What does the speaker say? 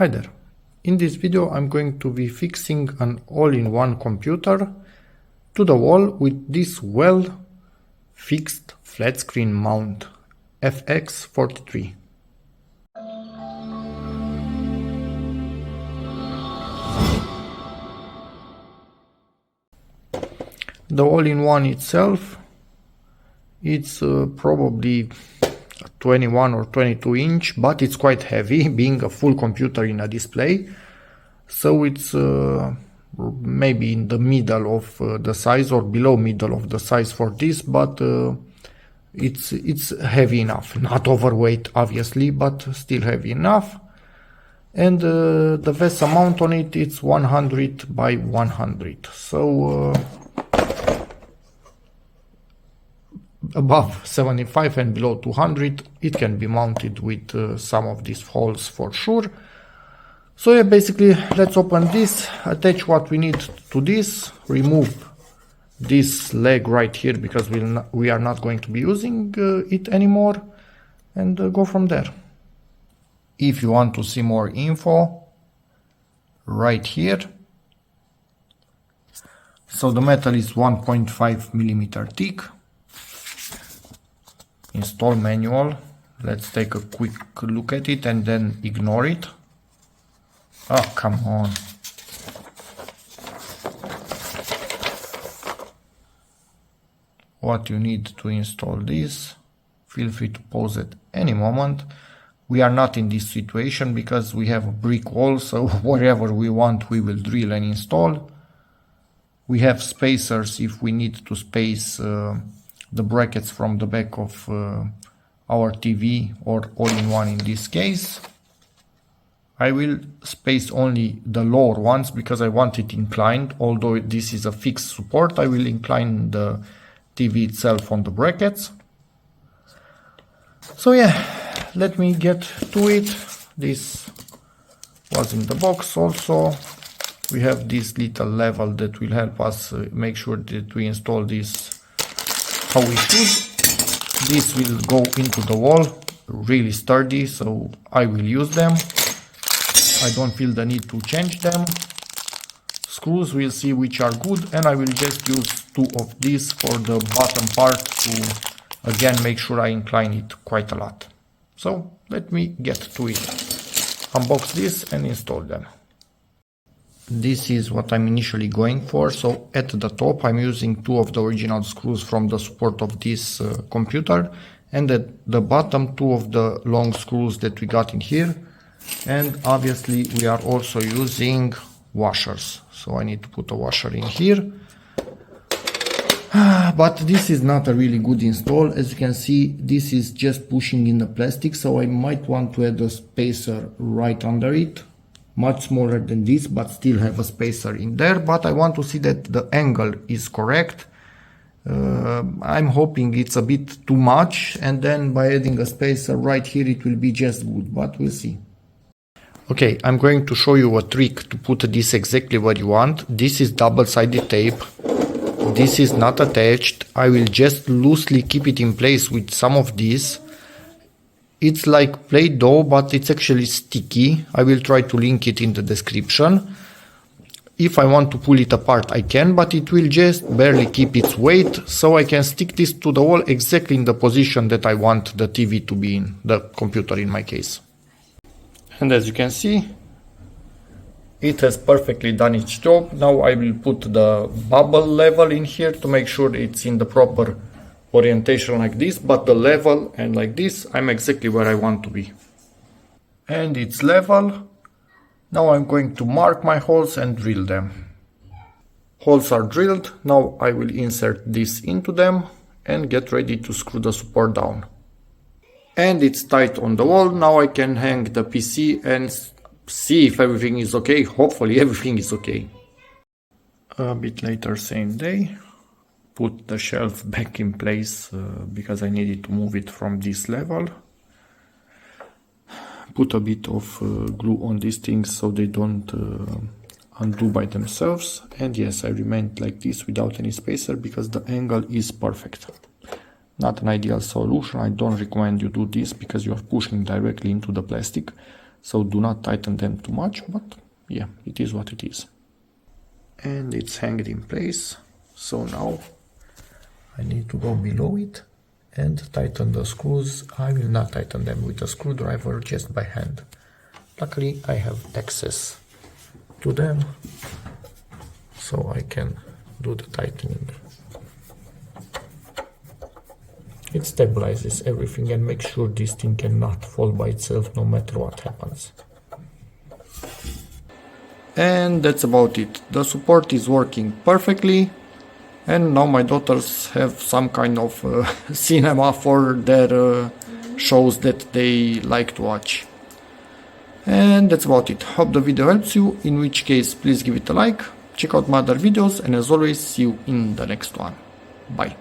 Hi there. In this video I'm going to be fixing an all-in-one computer to the wall with this well-fixed flat screen mount FX43. The all-in-one itself, it's probably 21 or 22 inch, but it's quite heavy, being a full computer in a display. So it's maybe in the middle of the size or below middle of the size for this, but it's heavy enough. Not overweight, obviously, but still heavy enough. And the vest amount on it, it's 100 by 100. So above 75 and below 200 it can be mounted with some of these holes for sure. So yeah, basically let's open this, attach what we need to this, remove this leg right here because we are not going to be using it anymore, and go from there. If you want to see more info, right here, so the metal is 1.5 millimeter thick. Install manual. Let's take a quick look at it and then ignore it. Oh, come on. What you need to install this, feel free to pause at any moment. We are not in this situation because we have a brick wall, so wherever we want we will drill and install. We have spacers if we need to space the brackets from the back of our TV or all-in-one in this case. I will space only the lower ones because I want it inclined. Although this is a fixed support, I will incline the TV itself on the brackets. So yeah, let me get to it. This was in the box also. We have this little level that will help us make sure that we install this how we should. This will go into the wall, really sturdy, so I will use them. I don't feel the need to change them. Screws, we'll see which are good, and I will just use two of these for the bottom part to again make sure I incline it quite a lot. So let me get to it. Unbox this and install them. This is what I'm initially going for. So at the top I'm using two of the original screws from the support of this computer, and at the bottom two of the long screws that we got in here. And obviously we are also using washers, so I need to put a washer in here. But this is not a really good install. As you can see, this is just pushing in the plastic, so I might want to add a spacer right under it. Much smaller than this, but still have a spacer in there. But I want to see that the angle is correct. I'm hoping it's a bit too much, and then by adding a spacer right here it will be just good, but we'll see. Okay, I'm going to show you a trick to put this exactly where you want. This is double-sided tape. This is not attached. I will just loosely keep it in place with some of this. It's like Play-Doh, but it's actually sticky. I will try to link it in the description. If I want to pull it apart, I can, but it will just barely keep its weight, so I can stick this to the wall exactly in the position that I want the TV to be in, the computer in my case. And as you can see, it has perfectly done its job. Now I will put the bubble level in here to make sure it's in the proper orientation like this, but the level and like this, I'm exactly where I want to be. And it's level. Now I'm going to mark my holes and drill them. Holes are drilled. Now I will insert this into them and get ready to screw the support down. And it's tight on the wall. Now I can hang the PC and see if everything is okay. Hopefully everything is okay. A bit later, same day. Put the shelf back in place because I needed to move it from this level. Put a bit of glue on these things so they don't undo by themselves. And yes, I remained like this without any spacer because the angle is perfect. Not an ideal solution. I don't recommend you do this because you are pushing directly into the plastic. So do not tighten them too much, but yeah, it is what it is. And it's hanged in place. So now I need to go below it and tighten the screws. I will not tighten them with a screwdriver, just by hand. Luckily I have access to them, so I can do the tightening. It stabilizes everything and makes sure this thing cannot fall by itself no matter what happens. And that's about it. The support is working perfectly, and now my daughters have some kind of cinema for their shows that they like to watch. And that's about it. Hope the video helps you, in which case please give it a like, check out my other videos, and as always, see you in the next one. Bye.